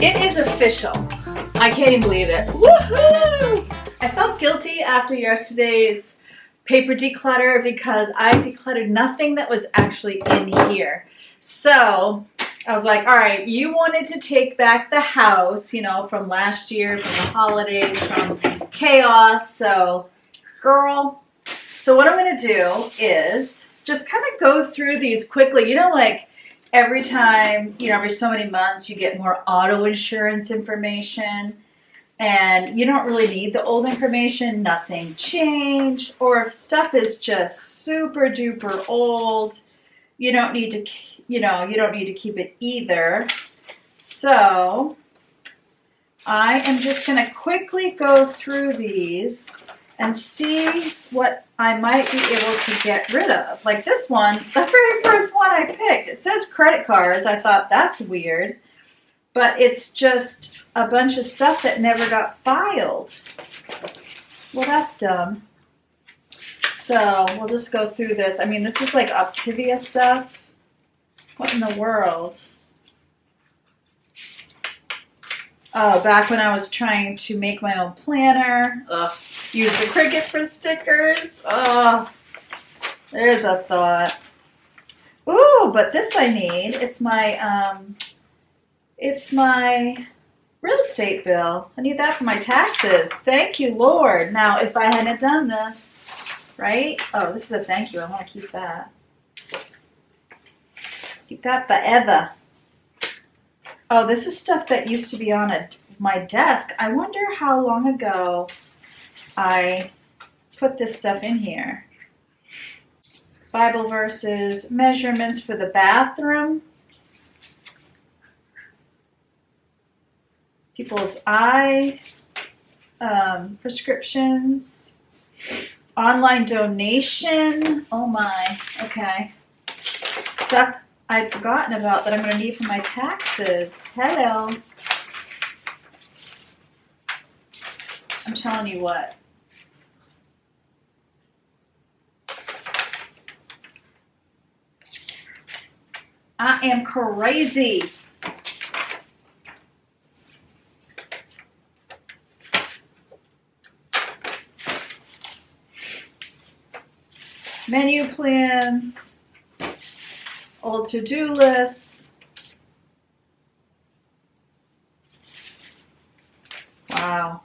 It is official. I can't even believe it. Woohoo! I felt guilty after yesterday's paper declutter because I decluttered nothing that was actually in here. So I was like, all right, you wanted to take back the house, you know, from last year, from the holidays, from chaos. So, girl, so what I'm going to do is just kind of go through these quickly. You know, like every time, you know, every so many months you get more auto insurance information and you don't really need the old information, nothing changed, or if stuff is just super duper old, you don't need to, you know, you don't need to keep it either. So I am just going to quickly go through these and see what I might be able to get rid of. Like this one, the very first one I picked, it says credit cards. I thought that's weird, but it's just a bunch of stuff that never got filed. Well, that's dumb. So we'll just go through this. I mean, this is like Optavia stuff. What in the world? Oh, back when I was trying to make my own planner. Ugh. Use the Cricut for stickers. Oh, there's a thought. Ooh, but this I need. It's my real estate bill. I need that for my taxes. Thank you, Lord. Now, if I hadn't done this, right? Oh, this is a thank you. I want to keep that. Keep that forever. Oh, this is stuff that used to be on my desk. I wonder how long ago I put this stuff in here. Bible verses, measurements for the bathroom, people's eye prescriptions, online donation. Oh my, okay. Stuff I'd forgotten about that I'm going to need for my taxes. Hello. I'm telling you what. I am crazy. Menu plans. Old to-do lists. Wow.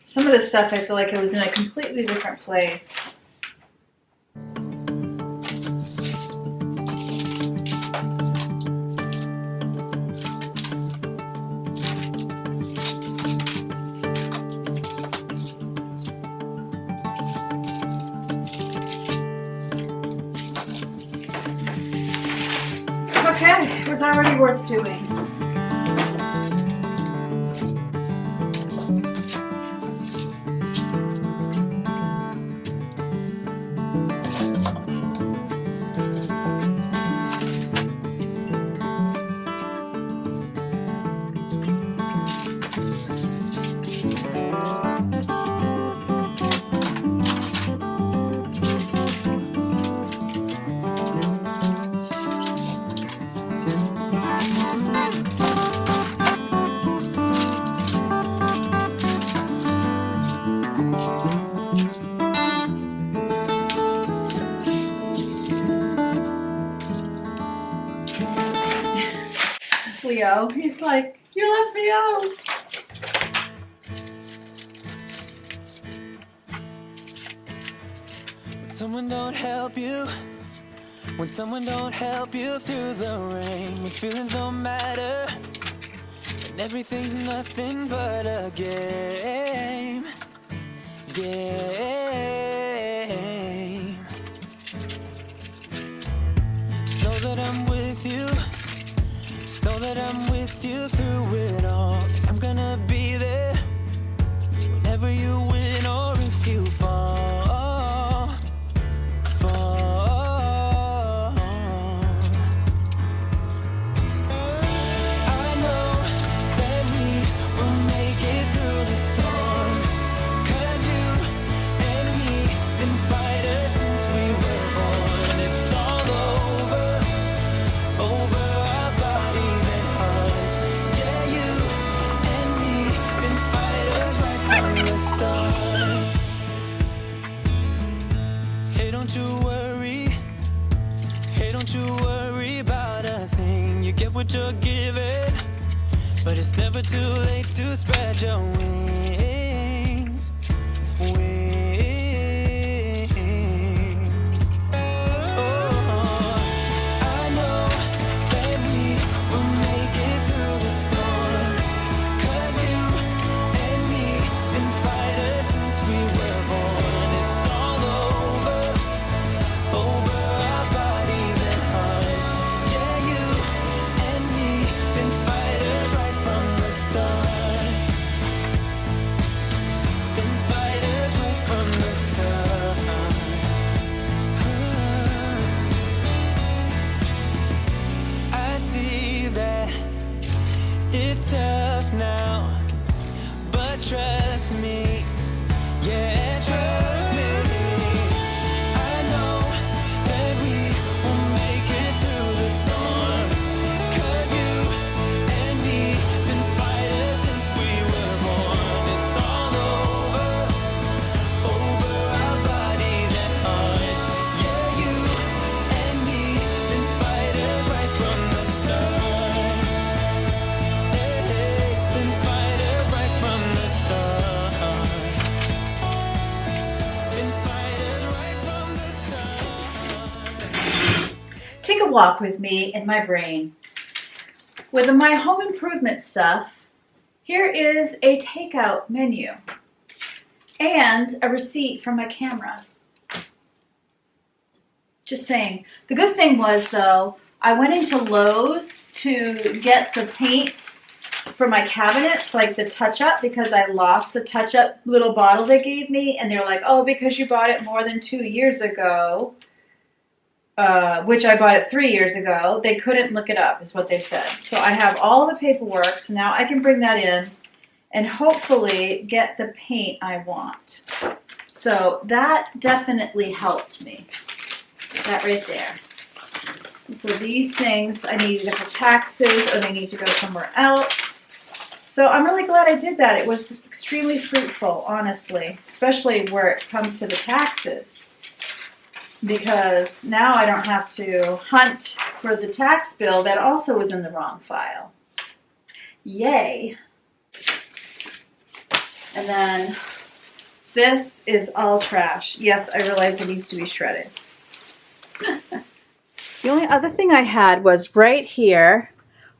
Some of this stuff I feel like it was in a completely different place. Okay, it was already worth doing. Leo, he's like, you left me out. When someone don't help you, when someone don't help you through the rain, when feelings don't matter, and everything's nothing but a game. So that I'm with you, so that I'm with you through it all. I'm gonna be there whenever you win or if you fall. I know that we will make it through the storm, 'cause you and me been fighters since we were born. It's all over our bodies and hearts. Yeah, you don't you worry. Hey, don't you worry about a thing. You get what you're given, but it's never too late to spread your wings. It's tough now, but trust me, yeah, trust me. I know that we will make it through the storm, 'cause you and me been fighters since we were born. It's all over our bodies and hearts. Yeah, you and me been fighters right from the start. Take a walk with me in my brain. With my home improvement stuff, here is a takeout menu and a receipt from my camera. Just saying. The good thing was, though, I went into Lowe's to get the paint for my cabinets, like the touch-up, because I lost the touch-up little bottle they gave me, and they were like, oh, because you bought it more than 2 years ago, which I bought it 3 years ago, they couldn't look it up, is what they said. So I have all the paperwork, so now I can bring that in and hopefully get the paint I want. So that definitely helped me. That right there. So these things I need either for taxes or they need to go somewhere else. So I'm really glad I did that. It was extremely fruitful, honestly, especially where it comes to the taxes. Because now I don't have to hunt for the tax bill that also was in the wrong file. Yay. And then this is all trash. Yes, I realize it needs to be shredded. The only other thing I had was right here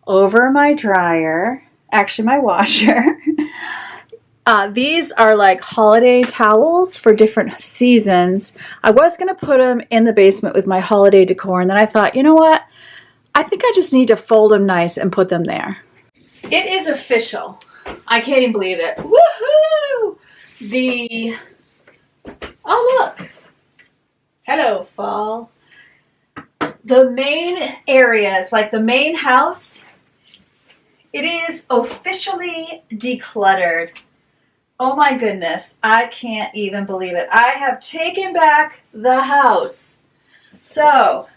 over my dryer, actually my washer. These are like holiday towels for different seasons. I was going to put them in the basement with my holiday decor, and then I thought, you know what? I think I just need to fold them nice and put them there. It is official. I can't even believe it. Woohoo! Oh, look. Hello, fall. The main areas, like the main house, it is officially decluttered. Oh my goodness, I can't even believe it. I have taken back the house. So,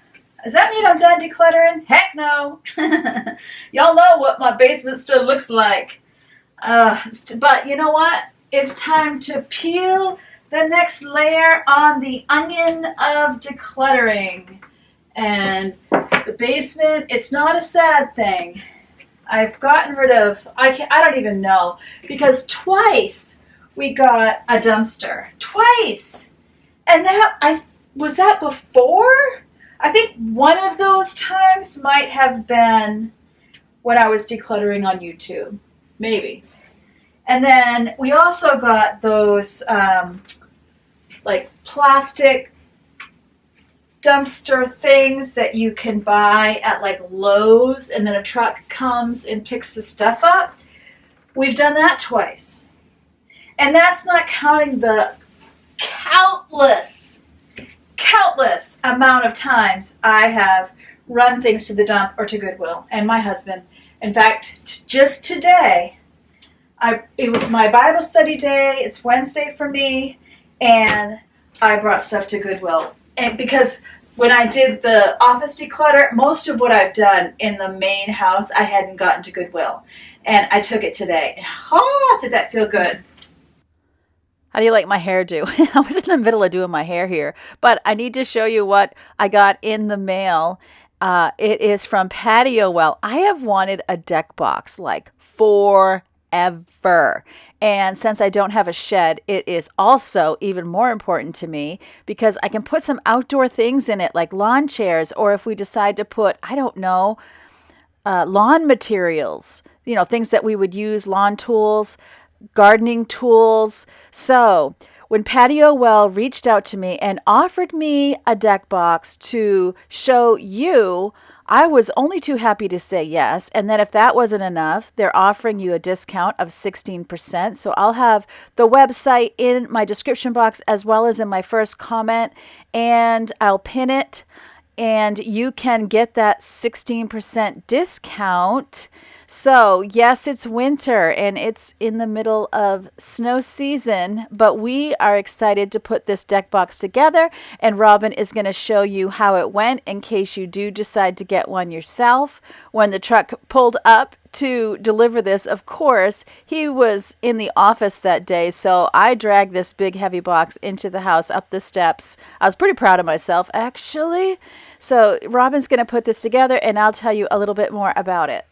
does that mean I'm done decluttering? Heck no. Y'all know what my basement still looks like. But you know what? It's time to peel the next layer on the onion of decluttering. And the basement, it's not a sad thing. I've gotten rid of, I don't even know, because twice we got a dumpster. Twice! And was that before? I think one of those times might have been when I was decluttering on YouTube. Maybe. And then we also got those like plastic dumpster things that you can buy at like Lowe's, and then a truck comes and picks the stuff up. We've done that twice. And that's not counting the countless amount of times I have run things to the dump or to Goodwill, and my husband. In fact, just today, it was my Bible study day. It's Wednesday for me, and I brought stuff to Goodwill. And because when I did the office declutter, most of what I've done in the main house, I hadn't gotten to Goodwill. And I took it today. Oh, did that feel good? How do you like my hairdo? I was in the middle of doing my hair here, but I need to show you what I got in the mail. It is from Patiowell. I have wanted a deck box like forever. And since I don't have a shed, it is also even more important to me because I can put some outdoor things in it like lawn chairs, or if we decide to put, I don't know, lawn materials, you know, things that we would use, lawn tools, gardening tools. So when Patiowell reached out to me and offered me a deck box to show you, I was only too happy to say yes. And then if that wasn't enough, they're offering you a discount of 16%. So I'll have the website in my description box as well as in my first comment, and I'll pin it, and you can get that 16% discount. So yes, it's winter and it's in the middle of snow season, but we are excited to put this deck box together, and Robin is going to show you how it went in case you do decide to get one yourself. When the truck pulled up to deliver this, of course, he was in the office that day, so I dragged this big heavy box into the house up the steps. I was pretty proud of myself, actually. So Robin's going to put this together and I'll tell you a little bit more about it.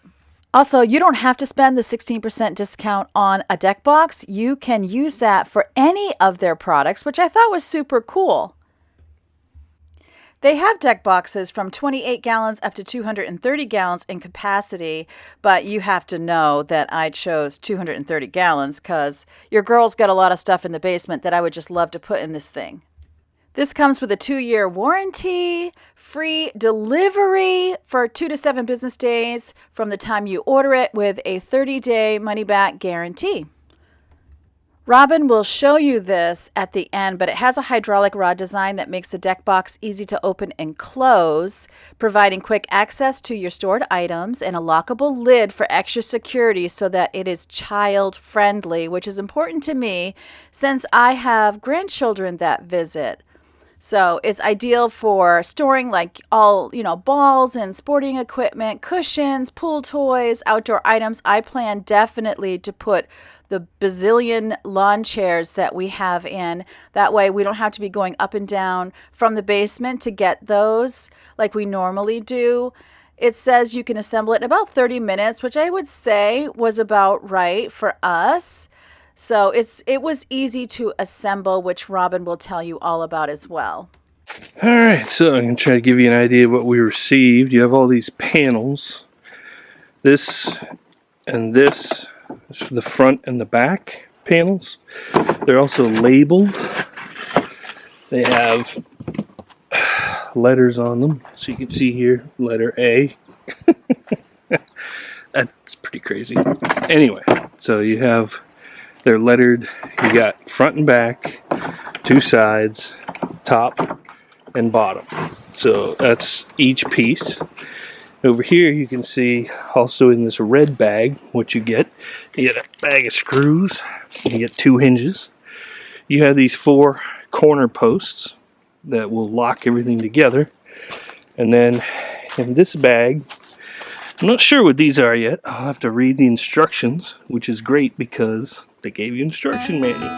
Also, you don't have to spend the 16% discount on a deck box. You can use that for any of their products, which I thought was super cool. They have deck boxes from 28 gallons up to 230 gallons in capacity, but you have to know that I chose 230 gallons because your girl's got a lot of stuff in the basement that I would just love to put in this thing. This comes with a 2-year warranty, free delivery for 2 to 7 business days from the time you order it, with a 30-day money-back guarantee. Robin will show you this at the end, but it has a hydraulic rod design that makes the deck box easy to open and close, providing quick access to your stored items and a lockable lid for extra security so that it is child-friendly, which is important to me since I have grandchildren that visit. So it's ideal for storing like all, balls and sporting equipment, cushions, pool toys, outdoor items. I plan definitely to put the bazillion lawn chairs that we have in. That way we don't have to be going up and down from the basement to get those like we normally do. It says you can assemble it in about 30 minutes, which I would say was about right for us. So it was easy to assemble, which Robin will tell you all about as well. All right, so I'm going to try to give you an idea of what we received. You have all these panels. This and this is for the front and the back panels. They're also labeled. They have letters on them. So you can see here, letter A. That's pretty crazy. Anyway, so you have... They're lettered. You got front and back, 2 sides, top and bottom. So that's each piece. Over here you can see also in this red bag what you get. You get a bag of screws. You get 2 hinges. You have these 4 corner posts that will lock everything together. And then in this bag, I'm not sure what these are yet. I'll have to read the instructions, which is great because they gave you instruction manual.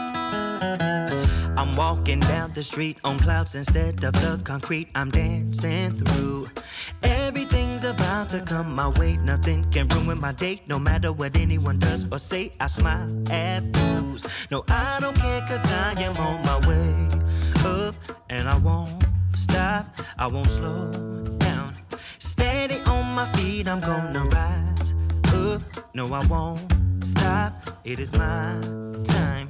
I'm walking down the street on clouds instead of the concrete I'm dancing through. Everything's about to come my way. Nothing can ruin my day, no matter what anyone does or say. I smile at fools. No, I don't care, cause I am on my way up, and I won't stop, I won't slow down. Steady on my feet, I'm gonna rise up. No, I won't stop, it is my time.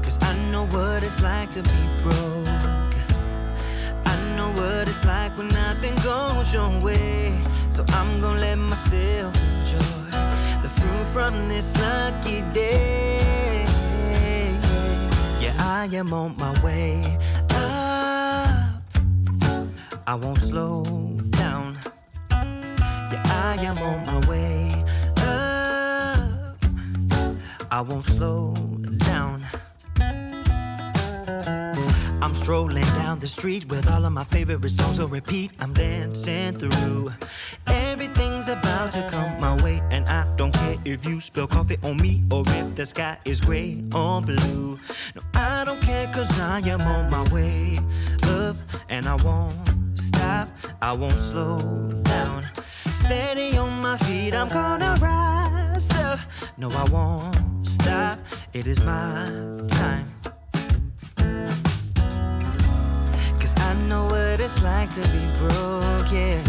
Cause I know what it's like to be broke. I know what it's like when nothing goes your way. So I'm gonna let myself enjoy the fruit from this lucky day. Yeah, I am on my way up, I won't slow down. Yeah, I am on my way up, I won't slow down. I'm strolling down the street with all of my favorite songs on repeat. I'm dancing through everything Everything's about to come my way, and I don't care if you spill coffee on me or if the sky is gray or blue. No, I don't care, cause I am on my way up, and I won't stop, I won't slow down. Steady on my feet, I'm gonna rise up. No, I won't stop, it is my time. Cause I know what it's like to be broke, yeah.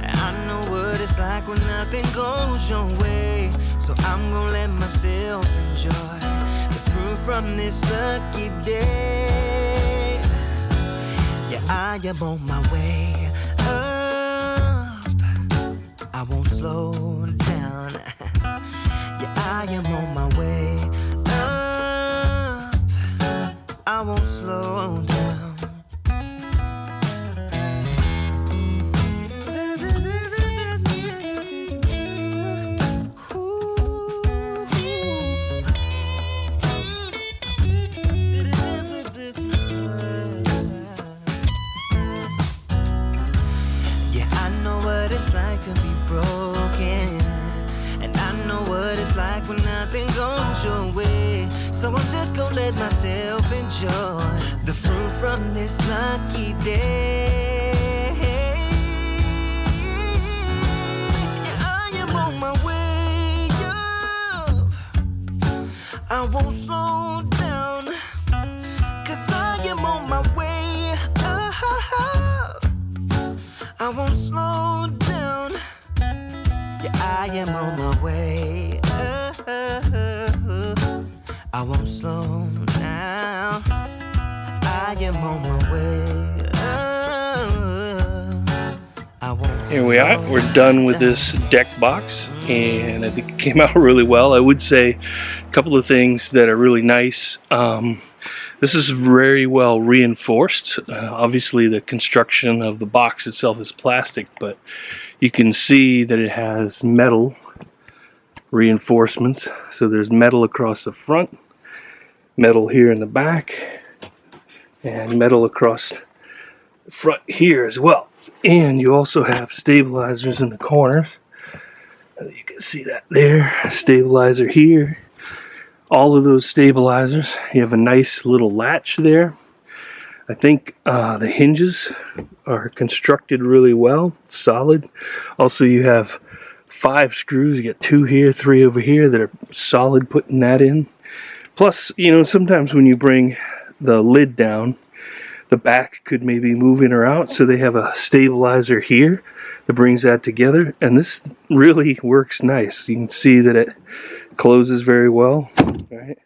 I know what it's like when nothing goes your way. So I'm gonna let myself enjoy the fruit from this lucky day. Yeah, I am on my way up, I won't slow down. Yeah, I am on my way up, I won't slow down. To be broken, and I know what it's like when nothing goes your way. So I'm just gonna let myself enjoy the fruit from this lucky day. Yeah, I am on my way up, I won't slow down, cause I am on my way up, I won't slow down. I am on my way up, I won't slow down. I am on my way up, I won't. Here we are. We're done with this deck box, and I think it came out really well. I would say a couple of things that are really nice. This is very well reinforced. Obviously the construction of the box itself is plastic, but you can see that it has metal reinforcements. So there's metal across the front, metal here in the back, and metal across the front here as well. And you also have stabilizers in the corners. You can see that there, stabilizer here. All of those stabilizers. You have a nice little latch there. I think the hinges are constructed really well, solid. Also, you have 5 screws. You get 2 here, 3 over here that are solid, putting that in. Plus, you know, sometimes when you bring the lid down, the back could maybe move in or out, so they have a stabilizer here that brings that together, and this really works nice. You can see that it closes very well. Right?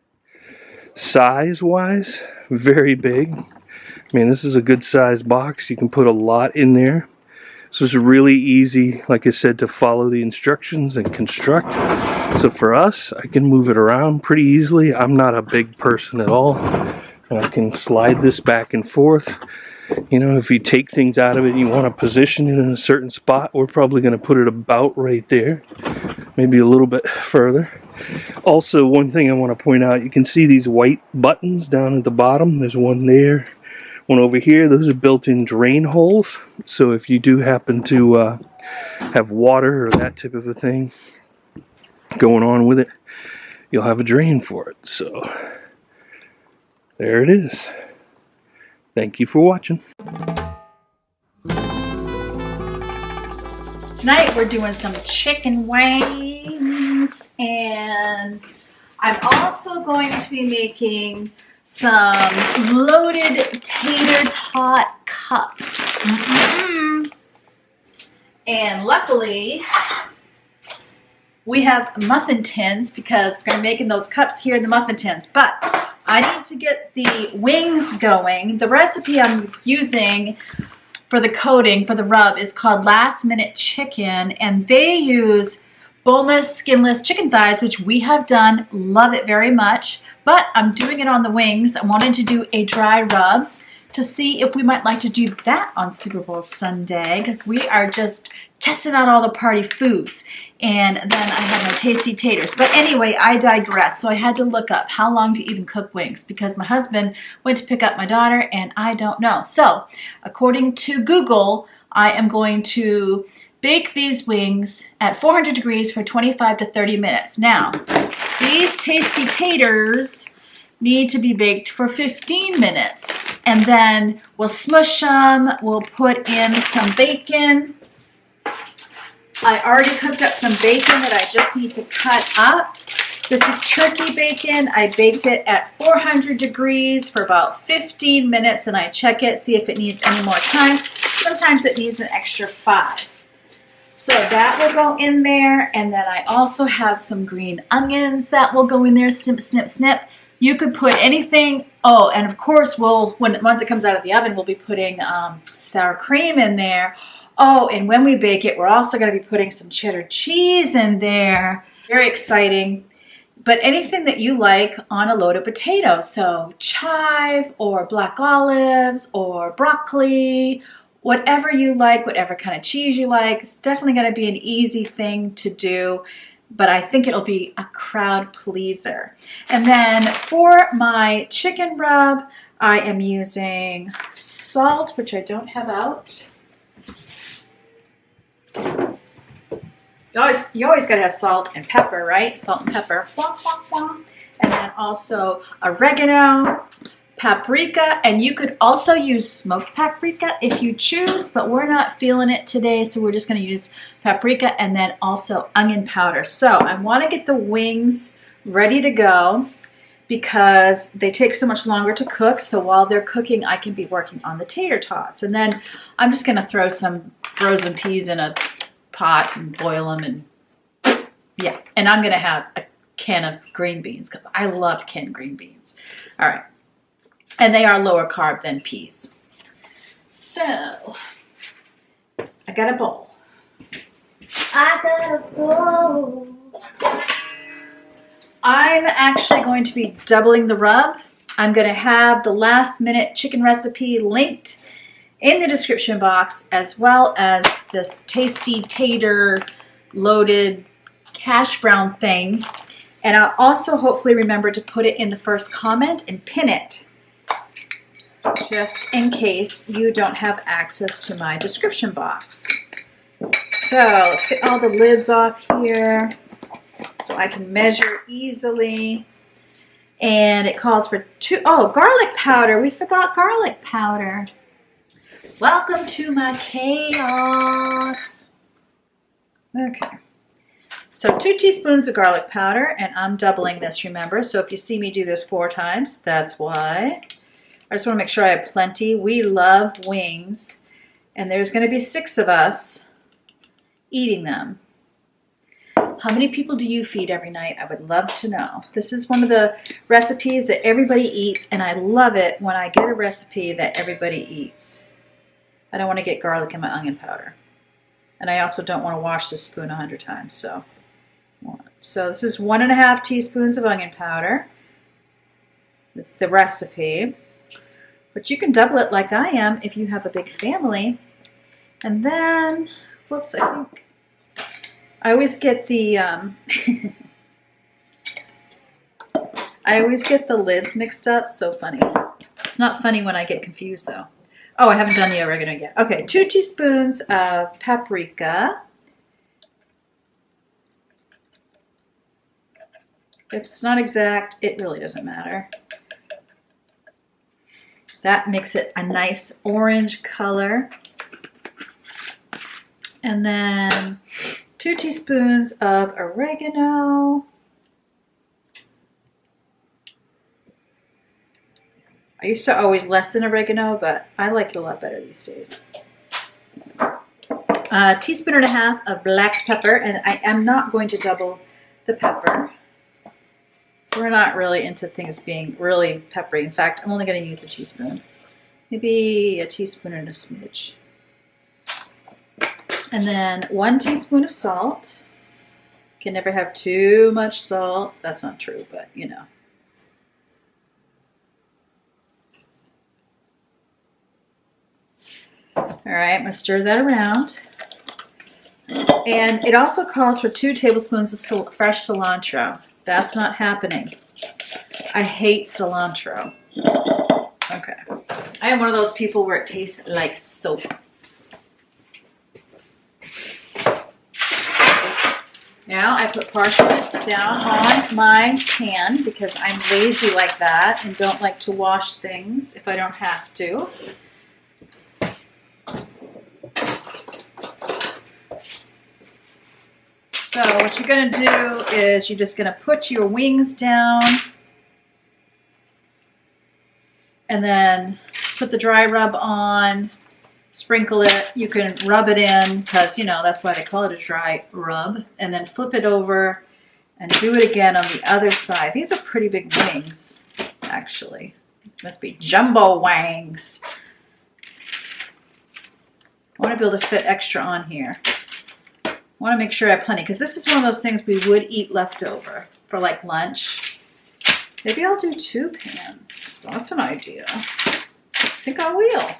Size wise, very big. I mean, this is a good sized box. You can put a lot in there. So it's really easy, like I said, to follow the instructions and construct. So for us, I can move it around pretty easily. I'm not a big person at all, and I can slide this back and forth. You know, if you take things out of it and you want to position it in a certain spot, we're probably going to put it about right there, maybe a little bit further. Also, one thing I want to point out, you can see these white buttons down at the bottom. There's one there, one over here. Those are built-in drain holes, so if you do happen to have water or that type of a thing going on with it, you'll have a drain for it. So there it is. Thank you for watching. Tonight we're doing some chicken wings, and I'm also going to be making some loaded tater tot cups. And luckily we have muffin tins because we're going to be making those cups here in the muffin tins. But I need to get the wings going. The recipe I'm using for the coating, for the rub, is called Last Minute Chicken, and they use boneless, skinless chicken thighs, which we have done. Love it very much, but I'm doing it on the wings. I wanted to do a dry rub to see if we might like to do that on Super Bowl Sunday, because we are just testing out all the party foods. And then I have my tasty taters. But anyway, I digress. So I had to look up how long to even cook wings, because my husband went to pick up my daughter and I don't know. So according to Google, I am going to bake these wings at 400 degrees for 25 to 30 minutes. Now, these tasty taters need to be baked for 15 minutes. And then we'll smush them. We'll put in some bacon. I already cooked up some bacon that I just need to cut up. This is turkey bacon. I baked it at 400 degrees for about 15 minutes, and I check it, see if it needs any more time. Sometimes it needs an extra 5. So that will go in there, and then I also have some green onions that will go in there, snip, snip, snip. You could put anything. Oh, and of course, once it comes out of the oven, we'll be putting sour cream in there. Oh, and when we bake it, we're also going to be putting some cheddar cheese in there. Very exciting. But anything that you like on a loaded potato. So chive or black olives or broccoli, whatever you like, whatever kind of cheese you like. It's definitely going to be an easy thing to do, but I think it'll be a crowd pleaser. And then for my chicken rub, I am using salt, which I don't have out. You always gotta have salt and pepper, right? Salt and pepper. And then also oregano, paprika, and you could also use smoked paprika if you choose, but we're not feeling it today, so we're just gonna use paprika, and then also onion powder. So I wanna get the wings ready to go because they take so much longer to cook, so while they're cooking, I can be working on the tater tots. And then I'm just gonna throw some frozen peas in a pot and boil them, and yeah, and I'm gonna have a can of green beans because I loved canned green beans. All right, and they are lower carb than peas. So I got a bowl. I'm actually going to be doubling the rub. I'm going to have the last minute chicken recipe linked in the description box, as well as this tasty tater loaded hash brown thing. And I'll also hopefully remember to put it in the first comment and pin it, just in case you don't have access to my description box. So let's get all the lids off here so I can measure easily. And it calls for garlic powder. We forgot garlic powder. Welcome to my chaos. Okay. So 2 teaspoons of garlic powder, and I'm doubling this, remember. So if you see me do this 4 times, that's why. I just want to make sure I have plenty. We love wings, and there's going to be 6 of us eating them. How many people do you feed every night? I would love to know. This is one of the recipes that everybody eats, and I love it when I get a recipe that everybody eats. I don't want to get garlic in my onion powder. And I also don't want to wash this spoon 100 times. So this is 1.5 teaspoons of onion powder. This is the recipe. But you can double it like I am if you have a big family. And then, whoops, I think I always get the I always get the lids mixed up. So funny. It's not funny when I get confused though. Oh, I haven't done the oregano yet. Okay, 2 teaspoons of paprika. If it's not exact, it really doesn't matter. That makes it a nice orange color. And then 2 teaspoons of oregano. I used to always lessen oregano, but I like it a lot better these days. 1.5 teaspoons of black pepper, and I am not going to double the pepper. So we're not really into things being really peppery. In fact, I'm only going to use a teaspoon. Maybe a teaspoon and a smidge. And then 1 teaspoon of salt. Can never have too much salt. That's not true, but you know. All right, I'm going to stir that around. And it also calls for 2 tablespoons of fresh cilantro. That's not happening. I hate cilantro. Okay. I am one of those people where it tastes like soap. Now I put parchment down on my pan because I'm lazy like that and don't like to wash things if I don't have to. So what you're going to do is you're just going to put your wings down and then put the dry rub on, sprinkle it. You can rub it in because, you know, that's why they call it a dry rub. And then flip it over and do it again on the other side. These are pretty big wings, actually. Must be jumbo wings. I want to be able to fit extra on here. I want to make sure I have plenty because this is one of those things we would eat leftover for like lunch. Maybe I'll do 2 pans. That's an idea. I think I will.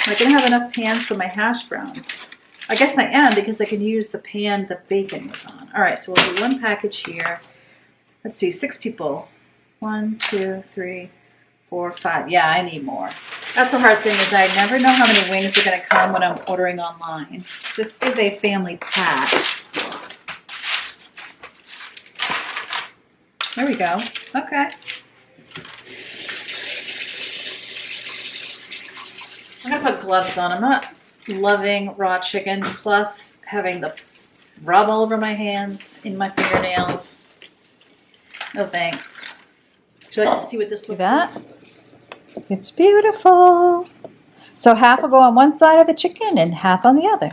Am I going to have enough pans for my hash browns? I guess I am because I can use the pan the bacon was on. All right, so we'll do 1 package here. Let's see, 6 people. 1, 2, 3, 4, 5. Yeah, I need more. That's the hard thing is I never know how many wings are going to come when I'm ordering online. This is a family pack. There we go. Okay. I'm going to put gloves on. I'm not loving raw chicken, plus having the rub all over my hands, in my fingernails. No thanks. Would you like to see what this looks like? It's beautiful. So half will go on one side of the chicken and half on the other.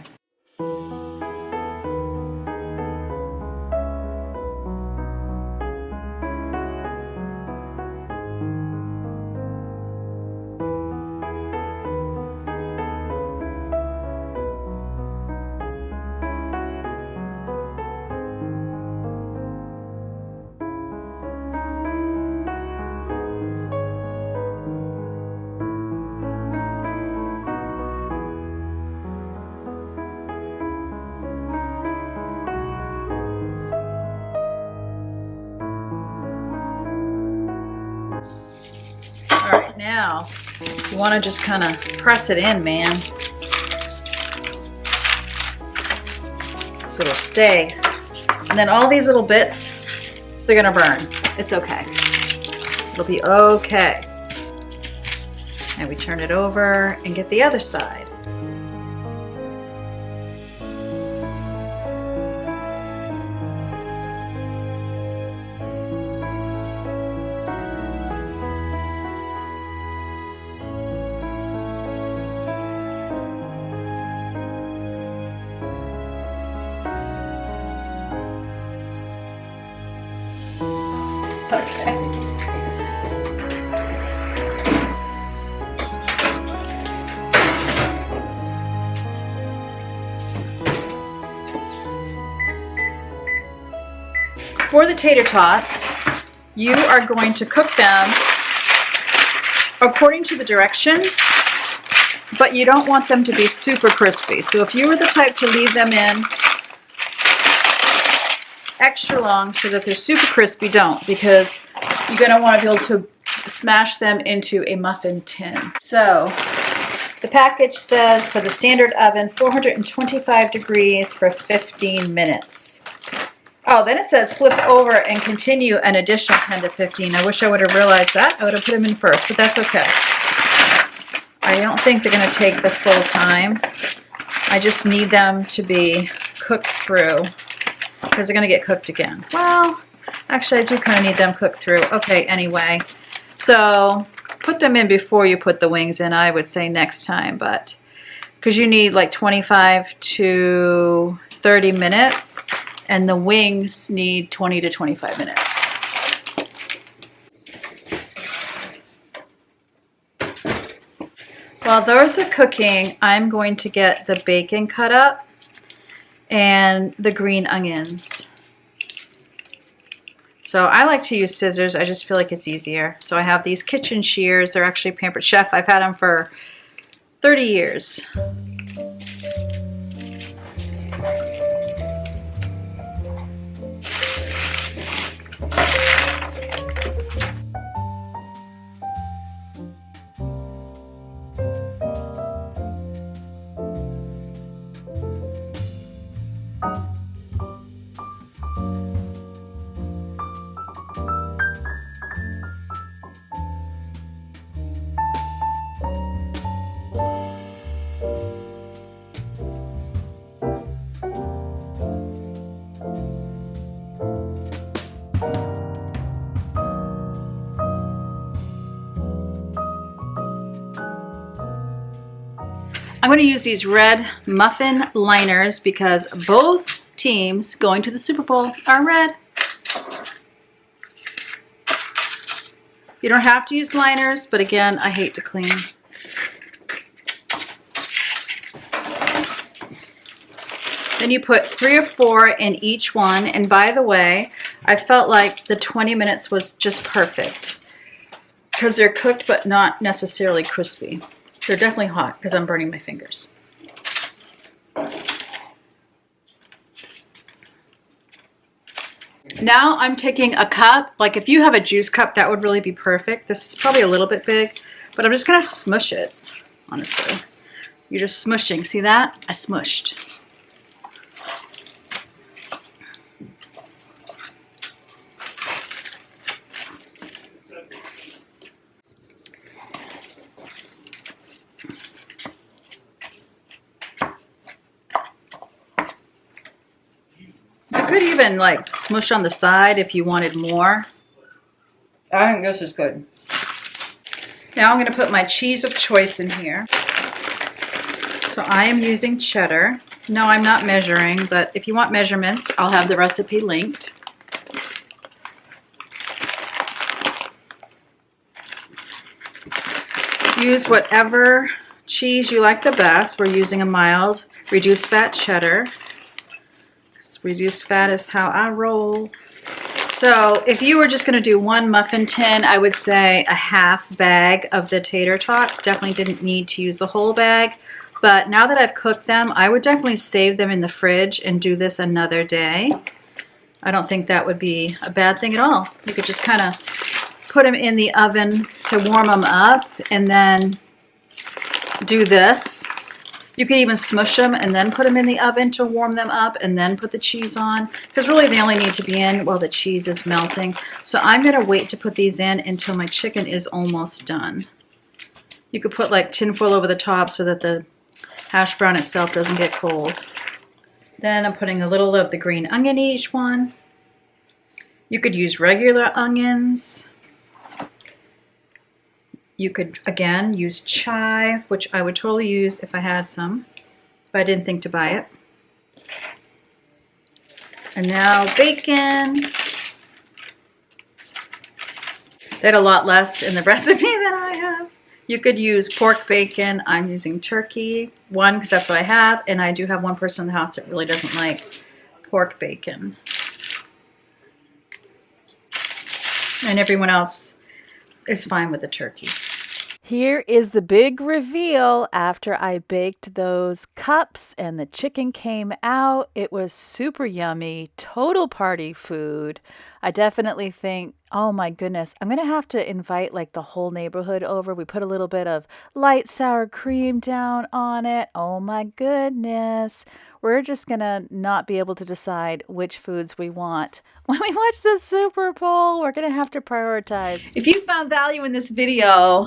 All right, now you want to just kind of press it in, man, so it'll stay. And then all these little bits, they're gonna burn. It's okay. It'll be okay. And we turn it over and get the other side. Okay. For the tater tots, you are going to cook them according to the directions, but you don't want them to be super crispy. So if you were the type to leave them in extra long so that they're super crispy, don't, because you're going to want to be able to smash them into a muffin tin. So the package says for the standard oven, 425 degrees for 15 minutes. Oh, then it says flip over and continue an additional 10 to 15. I wish I would have realized that. I would have put them in first, but that's okay. I don't think they're going to take the full time. I just need them to be cooked through, because they're going to get cooked again. Well, actually, I do kind of need them cooked through. Okay, anyway. So put them in before you put the wings in, I would say next time, but because you need like 25 to 30 minutes, and the wings need 20 to 25 minutes. While those are cooking, I'm going to get the bacon cut up and the green onions. So I like to use scissors. I just feel like it's easier. So I have these kitchen shears. They're actually Pampered Chef. I've had them for 30 years. I'm going to use these red muffin liners because both teams going to the Super Bowl are red. You don't have to use liners, but again, I hate to clean. Then you put 3 or 4 in each one. And by the way, I felt like the 20 minutes was just perfect because they're cooked but not necessarily crispy. They're definitely hot because I'm burning my fingers. Now I'm taking a cup. Like if you have a juice cup, that would really be perfect. This is probably a little bit big, but I'm just gonna smush it, honestly. You're just smushing. See that? I smushed. You could even like smush on the side if you wanted more. I think this is good. Now I'm going to put my cheese of choice in here. So I am using cheddar. No, I'm not measuring, but if you want measurements, I'll have the recipe linked. Use whatever cheese you like the best. We're using a mild, reduced fat cheddar. Reduced fat is how I roll. So if you were just going to do one muffin tin, I would say a half bag of the tater tots. Definitely didn't need to use the whole bag. But now that I've cooked them, I would definitely save them in the fridge and do this another day. I don't think that would be a bad thing at all. You could just kind of put them in the oven to warm them up and then do this. You could even smush them and then put them in the oven to warm them up and then put the cheese on. Because really they only need to be in while the cheese is melting. So I'm going to wait to put these in until my chicken is almost done. You could put like tinfoil over the top so that the hash brown itself doesn't get cold. Then I'm putting a little of the green onion in each one. You could use regular onions. You could, again, use chive, which I would totally use if I had some, but I didn't think to buy it. And now bacon. They had a lot less in the recipe than I have. You could use pork bacon. I'm using turkey. One, because that's what I have, and I do have one person in the house that really doesn't like pork bacon. And everyone else is fine with the turkey. Here is the big reveal after I baked those cups and the chicken came out. It was super yummy, total party food. I definitely think, oh my goodness, I'm going to have to invite like the whole neighborhood over. We put a little bit of light sour cream down on it. Oh my goodness. We're just going to not be able to decide which foods we want. When we watch the Super Bowl, we're going to have to prioritize. If you found value in this video,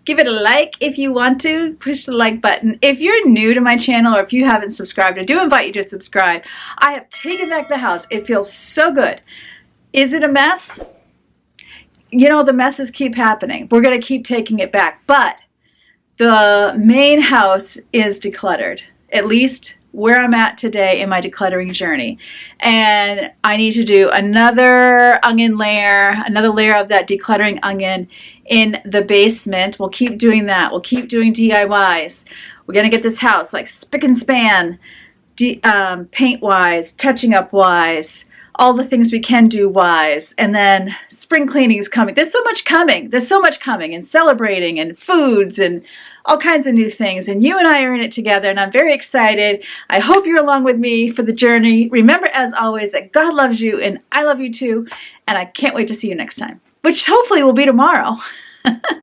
give it a like if you want to. Push the like button. If you're new to my channel or if you haven't subscribed, I do invite you to subscribe. I have taken back the house. It feels so good. Is it a mess? You know, the messes keep happening. We're going to keep taking it back. But the main house is decluttered, at least where I'm at today in my decluttering journey. And I need to do another onion layer, another layer of that decluttering onion in the basement. We'll keep doing that. We'll keep doing DIYs. We're going to get this house like spick and span, paint-wise, touching up-wise, all the things we can do wise. And then spring cleaning is coming. There's so much coming. There's so much coming, and celebrating and foods and all kinds of new things. And you and I are in it together, and I'm very excited. I hope you're along with me for the journey. Remember, as always, that God loves you and I love you too. And I can't wait to see you next time, which hopefully will be tomorrow.